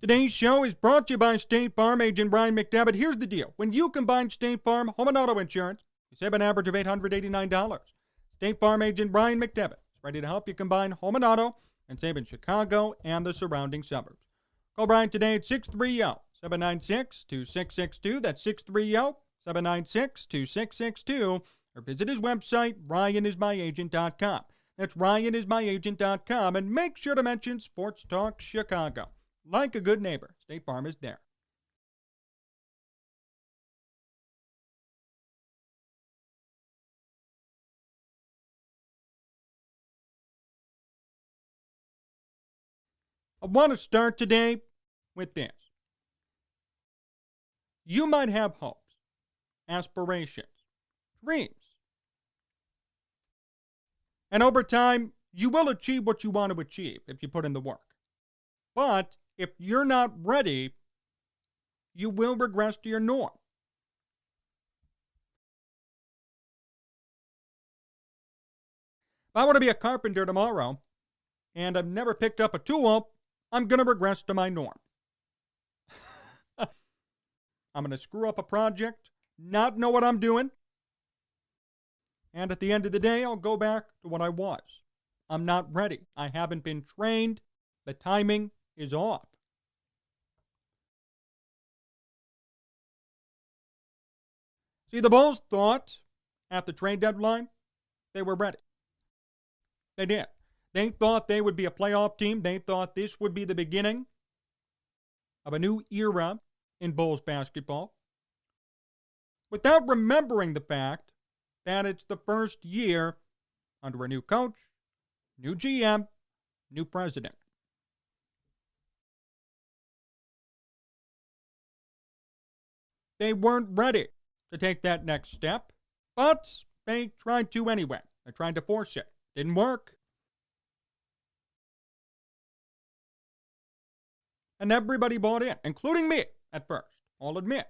Today's show is brought to you by State Farm agent Brian McDevitt. Here's the deal. When you combine State Farm home and auto insurance, you save an average of $889. State Farm agent Brian McDevitt is ready to help you combine home and auto and save in Chicago and the surrounding suburbs. Call Brian today at 630-796-2662. That's 630-796-2662. Or visit his website, ryanismyagent.com. That's ryanismyagent.com. And make sure to mention Sports Talk Chicago. Like a good neighbor, State Farm is there. I want to start today with this. You might have hopes, aspirations, dreams. And over time, you will achieve what you want to achieve if you put in the work. But if you're not ready, you will regress to your norm. If I want to be a carpenter tomorrow and I've never picked up a tool, I'm going to regress to my norm. I'm going to screw up a project, not know what I'm doing, and at the end of the day, I'll go back to what I was. I'm not ready. I haven't been trained. The timing is off. See, the Bulls thought at the trade deadline they were ready. They did. They thought they would be a playoff team. They thought this would be the beginning of a new era in Bulls basketball, without remembering the fact that it's the first year under a new coach, new GM, new president. They weren't ready to take that next step, but they tried to anyway. They tried to force it. Didn't work. And everybody bought in, including me at first, I'll admit.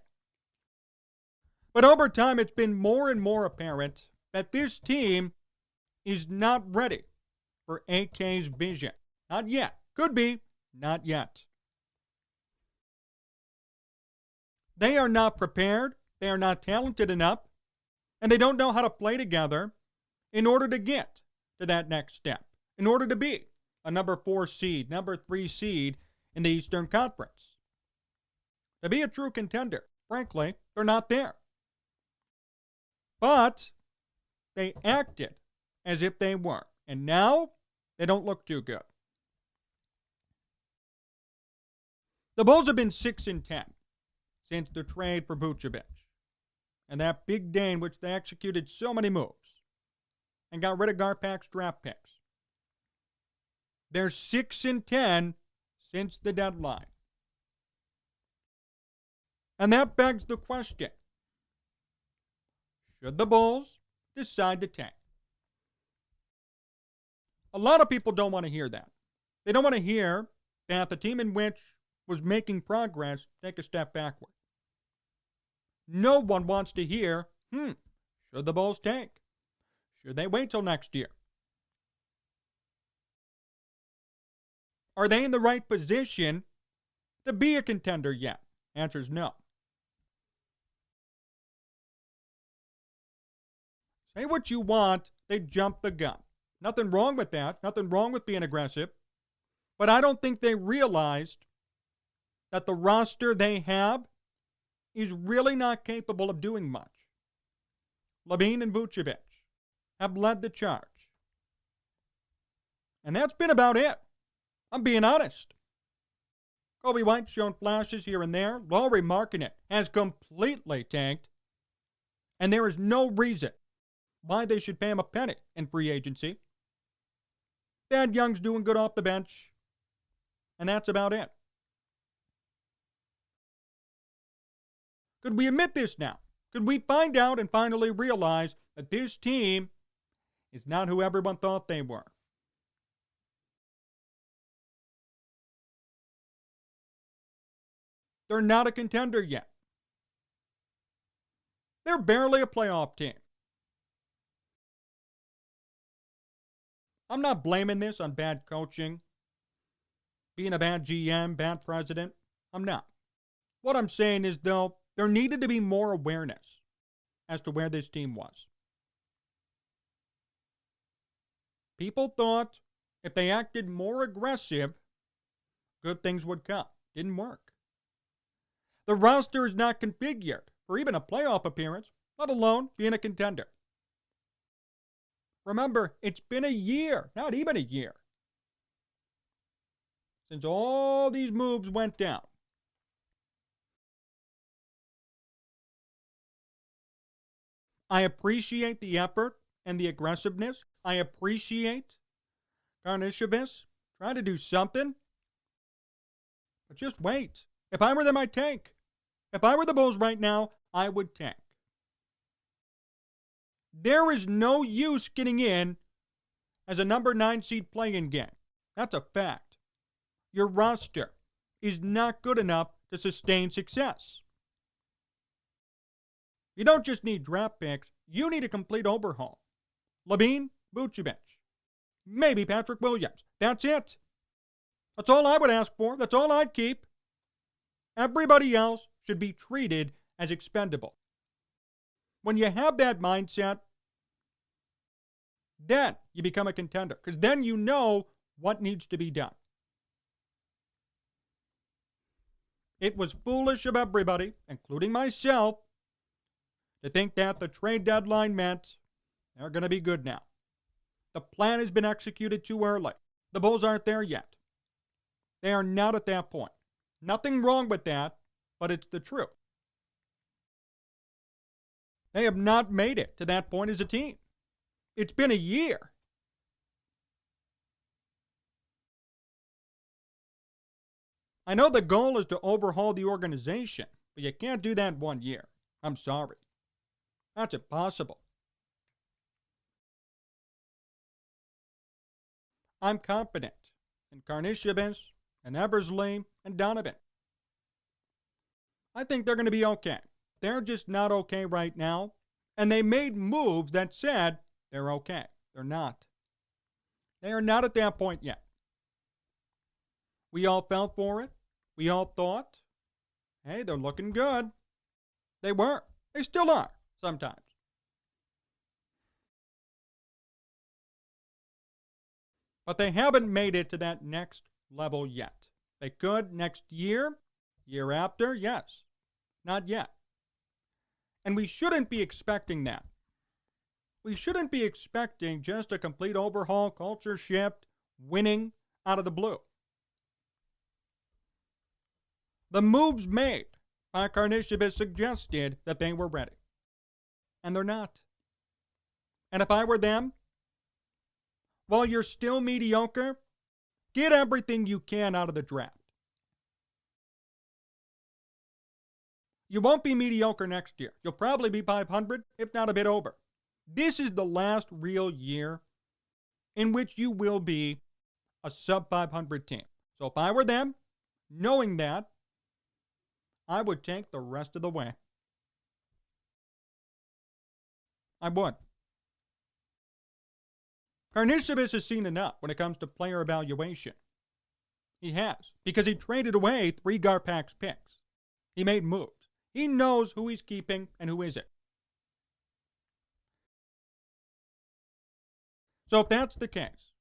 But over time, it's been more and more apparent that this team is not ready for AK's vision. Not yet. Could be, not yet. They are not prepared, they are not talented enough, and they don't know how to play together in order to get to that next step, in order to be a number 4 seed, number 3 seed in the Eastern Conference. To be a true contender, frankly, they're not there. But they acted as if they were, and now they don't look too good. The Bulls have been 6-10 since the trade for Vucevic and that big day in which they executed so many moves and got rid of Garpax's draft picks. They're 6-10 since the deadline. And that begs the question, should the Bulls decide to tank? A lot of people don't want to hear that. They don't want to hear that the team in which was making progress take a step backward. No one wants to hear, should the Bulls tank? Should they wait till next year? Are they in the right position to be a contender yet? Answer is no. Say what you want, they jump the gun. Nothing wrong with that. Nothing wrong with being aggressive. But I don't think they realized that the roster they have is really not capable of doing much. LaVine and Vucevic have led the charge. And that's been about it. I'm being honest. Kobe White's shown flashes here and there. Lauri Markkanen has completely tanked. And there is no reason why they should pay him a penny in free agency. Thad Young's doing good off the bench. And that's about it. Could we admit this now? Could we find out and finally realize that this team is not who everyone thought they were? They're not a contender yet. They're barely a playoff team. I'm not blaming this on bad coaching, being a bad GM, bad president. I'm not. What I'm saying is, though, there needed to be more awareness as to where this team was. People thought if they acted more aggressive, good things would come. Didn't work. The roster is not configured for even a playoff appearance, let alone being a contender. Remember, it's been a year, not even a year, since all these moves went down. I appreciate the effort and the aggressiveness. I appreciate Karnisovas trying to do something. But just wait. If I were them, I'd tank. If I were the Bulls right now, I would tank. There is no use getting in as a number 9 seed play-in game. That's a fact. Your roster is not good enough to sustain success. You don't just need draft picks. You need a complete overhaul. Levine, Vucevic, maybe Patrick Williams. That's it. That's all I would ask for. That's all I'd keep. Everybody else should be treated as expendable. When you have that mindset, then you become a contender, because then you know what needs to be done. It was foolish of everybody, including myself, to think that the trade deadline meant they're going to be good now. The plan has been executed too early. The Bulls aren't there yet. They are not at that point. Nothing wrong with that, but it's the truth. They have not made it to that point as a team. It's been a year. I know the goal is to overhaul the organization, but you can't do that in 1 year. I'm sorry. That's impossible. I'm confident in Karnisovas and Eversley and Donovan. I think they're going to be okay. They're just not okay right now. And they made moves that said they're okay. They're not. They are not at that point yet. We all fell for it. We all thought, hey, they're looking good. They were. They still are sometimes. But they haven't made it to that next level yet. They could next year, year after, yes. Not yet. And we shouldn't be expecting that. We shouldn't be expecting just a complete overhaul, culture shift, winning out of the blue. The moves made by Karnisovas suggested that they were ready. And they're not. And if I were them, while you're still mediocre, get everything you can out of the draft. You won't be mediocre next year. You'll probably be 500, if not a bit over. This is the last real year in which you will be a sub-500 team. So if I were them, knowing that, I would tank the rest of the way. I would. Karnisovas has seen enough when it comes to player evaluation. He has, because he traded away 3 Garpax picks. He made moves. He knows who he's keeping and who isn't. So if that's the case,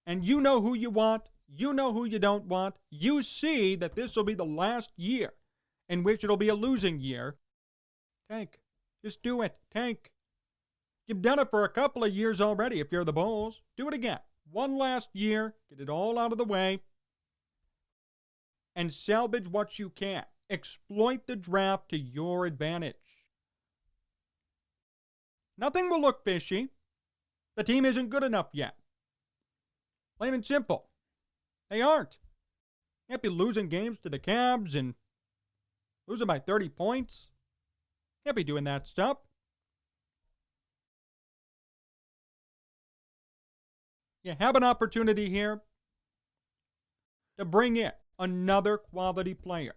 and you know who you want, you know who you don't want, you see that this will be the last year in which it'll be a losing year, tank. Just do it. Tank. You've done it for a couple of years already if you're the Bulls. Do it again. One last year. Get it all out of the way. And salvage what you can. Exploit the draft to your advantage. Nothing will look fishy. The team isn't good enough yet. Plain and simple. They aren't. Can't be losing games to the Cavs and losing by 30 points. Can't be doing that stuff. You have an opportunity here to bring in another quality player.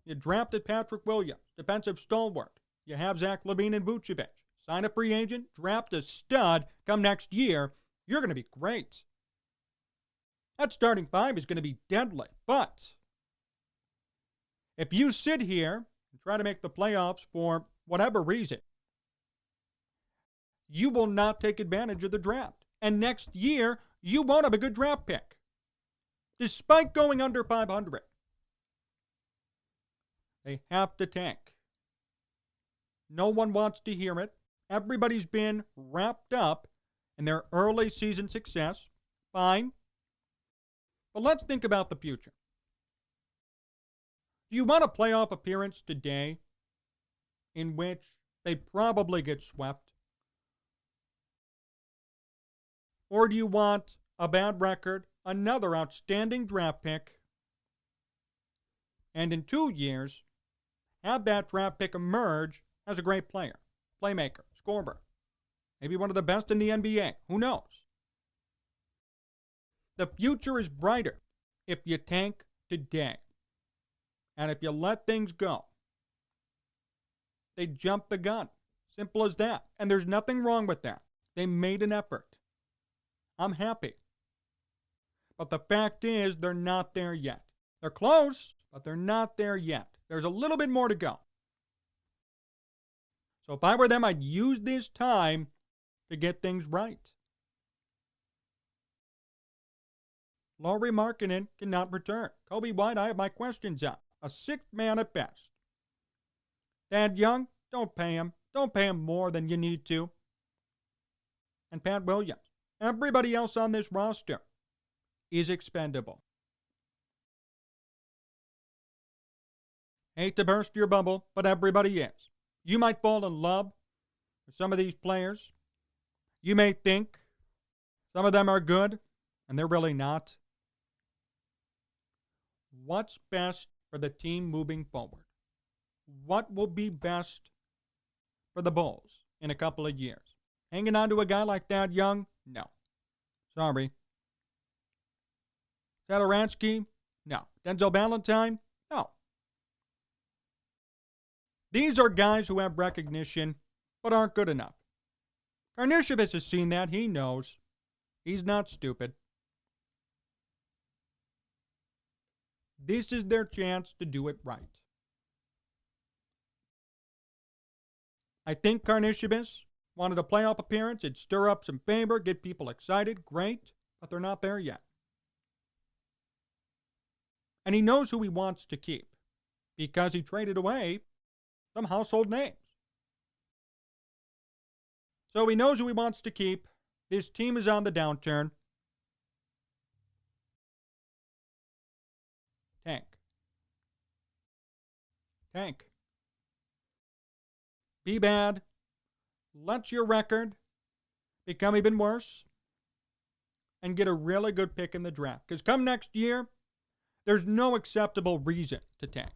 You drafted Patrick Williams, defensive stalwart. You have Zach LaVine and Vucevic. Sign a free agent, draft a stud. Come next year, you're going to be great. That starting 5 is going to be deadly. But If you sit here and try to make the playoffs for whatever reason, you will not take advantage of the draft. And next year, you won't have a good draft pick, despite going under 500. They have to tank. No one wants to hear it. Everybody's been wrapped up in their early season success. Fine. But let's think about the future. Do you want a playoff appearance today in which they probably get swept? Or do you want a bad record, another outstanding draft pick, and in 2 years, have that draft pick emerge as a great player, playmaker, scorer, maybe one of the best in the NBA? Who knows? The future is brighter if you tank today. And if you let things go, they jump the gun. Simple as that. And there's nothing wrong with that. They made an effort. I'm happy. But the fact is, they're not there yet. They're close, but they're not there yet. There's a little bit more to go. So if I were them, I'd use this time to get things right. Lauri Markkanen cannot return. Kobe White, I have my questions up. A sixth man at best. Thad Young, don't pay him. Don't pay him more than you need to. And Pat Williams. Everybody else on this roster is expendable. Hate to burst your bubble, but everybody is. You might fall in love with some of these players. You may think some of them are good, and they're really not. What's best for the team moving forward? What will be best for the Bulls in a couple of years? Hanging on to a guy like Thad Young? No. Sorry. Satoransky? No. Denzel Valentine? No. These are guys who have recognition, but aren't good enough. Karnisovas has seen that. He knows. He's not stupid. This is their chance to do it right. I think Karnisovas wanted a playoff appearance. It'd stir up some favor, get people excited. Great, but they're not there yet. And he knows who he wants to keep because he traded away some household names. So he knows who he wants to keep. This team is on the downturn. Tank. Tank. Be bad. Let your record become even worse. And get a really good pick in the draft. Because come next year, there's no acceptable reason to tank.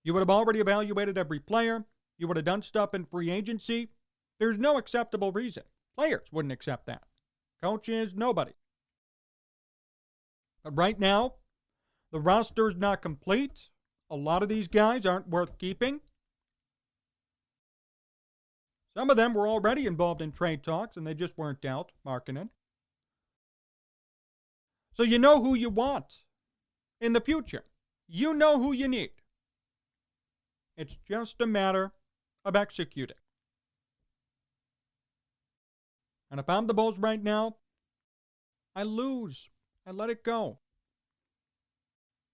You would have already evaluated every player. You would have done stuff in free agency. There's no acceptable reason. Players wouldn't accept that. Coaches, nobody. But right now, the roster is not complete. A lot of these guys aren't worth keeping. Some of them were already involved in trade talks, and they just weren't out, Markkanen. So you know who you want in the future. You know who you need. It's just a matter of executing. And if I'm the Bulls right now, I lose. I let it go.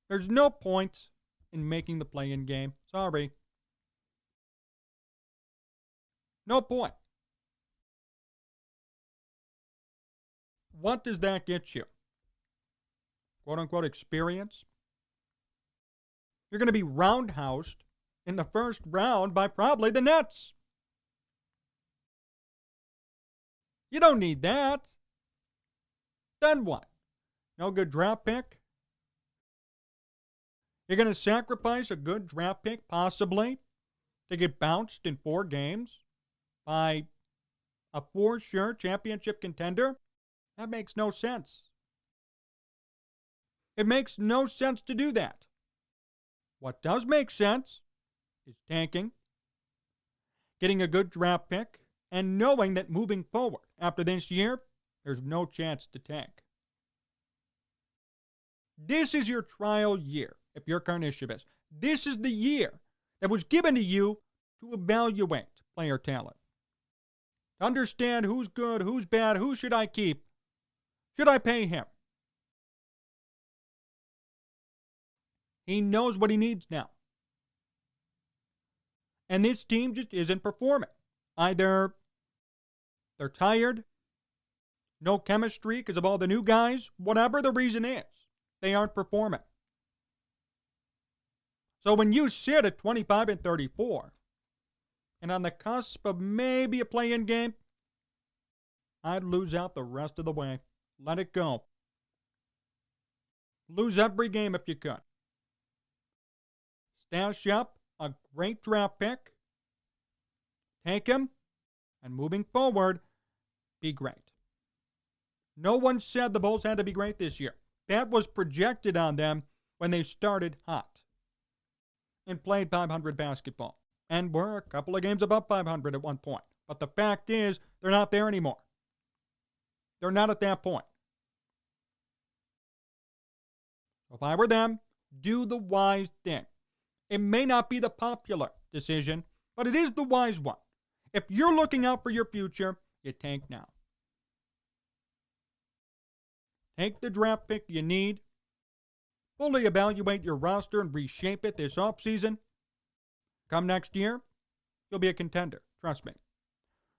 There's no point in making the play-in game. Sorry. No point. What does that get you? Quote-unquote experience? You're going to be roundhoused in the first round by probably the Nets. You don't need that. Then what? No good draft pick? You're going to sacrifice a good draft pick, possibly, to get bounced in 4 games by a for-sure championship contender? That makes no sense. It makes no sense to do that. What does make sense is tanking, getting a good draft pick, and knowing that moving forward after this year, there's no chance to tank. This is your trial year if you're Karnisovas. This is the year that was given to you to evaluate player talent. To understand who's good, who's bad, who should I keep, should I pay him? He knows what he needs now. And this team just isn't performing. Either they're tired, no chemistry because of all the new guys, whatever the reason is, they aren't performing. So when you sit at 25-34 and on the cusp of maybe a play-in game, I'd lose out the rest of the way. Let it go. Lose every game if you could. Stash up a great draft pick. Take him, and moving forward, be great. No one said the Bulls had to be great this year. That was projected on them when they started hot and played 500 basketball and were a couple of games above 500 at one point. But the fact is, they're not there anymore. They're not at that point. If I were them, do the wise thing. It may not be the popular decision, but it is the wise one. If you're looking out for your future, you tank now. Take the draft pick you need. Fully evaluate your roster and reshape it this offseason. Come next year, you'll be a contender. Trust me.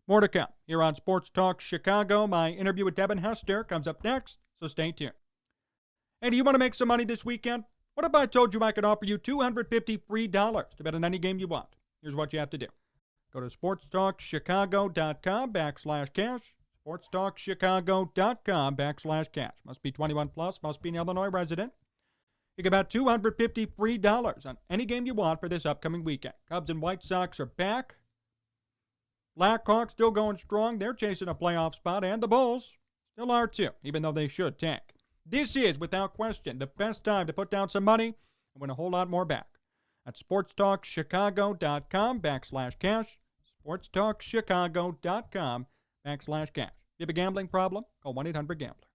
More to come here on Sports Talk Chicago. My interview with Devin Hester comes up next, so stay tuned. Hey, do you want to make some money this weekend? What if I told you I could offer you $250 free to bet on any game you want? Here's what you have to do. Go to sportstalkchicago.com/cash. sportstalkchicago.com/cash. Must be 21 plus, must be an Illinois resident. You can bet $250 free on any game you want for this upcoming weekend. Cubs and White Sox are back. Blackhawks still going strong. They're chasing a playoff spot, and the Bulls still are too, even though they should tank. This is, without question, the best time to put down some money and win a whole lot more back. At sportstalkchicago.com/cash. sportstalkchicago.com/cash. If you have a gambling problem, call 1-800-GAMBLER.